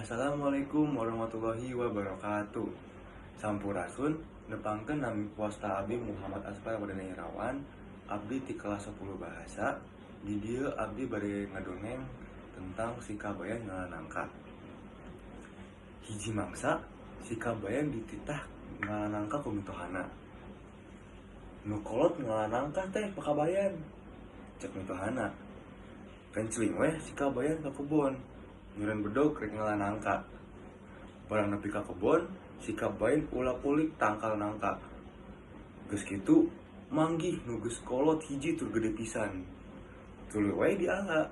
Assalamualaikum warahmatullahi wabarakatuh. Sampurasun nepangkeun nami puasta abdi Muhammad Asfar Wadana Irawan. Abdi ti kelas 10 bahasa. Di dieu abdi bade ngadongeng tentang si kabayan ngaran nangka. Hiji mangsa si kabayan dititah ngaran nangka ku mitohana. Nu kolot ngaran nangka teh pakabayan. Cek mitohana. Kencling weh si kabayan ka kebon. Nyuran bedog rek ngaran nangka. Barang nepi ka kebon, si kabayan ulah-ulik tangkal nangka. Geus kitu, manggih nu geus kolot hiji tur gede pisan. Tuluy wae diangga.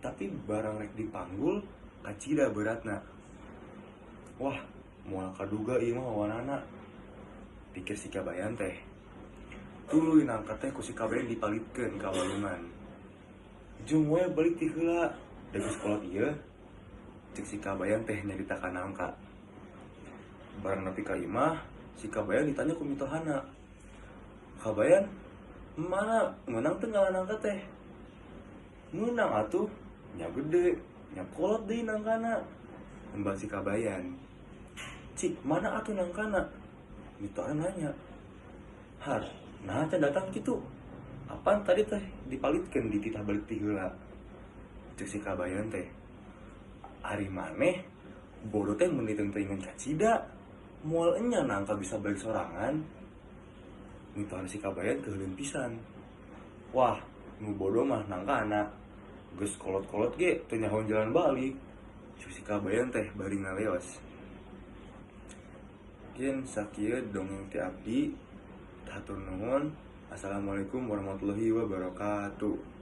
Tapi barang rek dipanggul, kacida beratna. Wah, moal kaduga ieu mah wawanana. Pikir si kabayan teh. Tuluy nangka teh ku si kabayan dipalitkeun ka walungan. Jung wae balik ti heula. Da geus kolot ieu, cek si kabayan teh nyarita ka nangka. Barang nepi ka imah, si kabayan ditanya ku mitohana. Kabayan, mana meunang teu ngaran nangka teh? Meunang atuh, nya gede, nya kolot deui nangkana. Embah si kabayan. Cik, mana atuh nangkana? Mitohana nanya. Har, nah can datang kitu. Apaan tadi teh dipalitkeun dititah balik ti heula. Cek si kabayan teh. Ari maneh bodoh teh mun diteuing kacida. Moal enya nangka bisa balik sorangan. Mitohan si kabayan keuleuan pisan. Wah, nu bodoh mah nangkana. Geus kolot-kolot ge teu nyahoan jalan balik. Cek si kabayan teh bari ngaleos. Kieu sakieu dongeng ti abdi. Hatur nuhun. Assalamualaikum warahmatullahi wabarakatuh.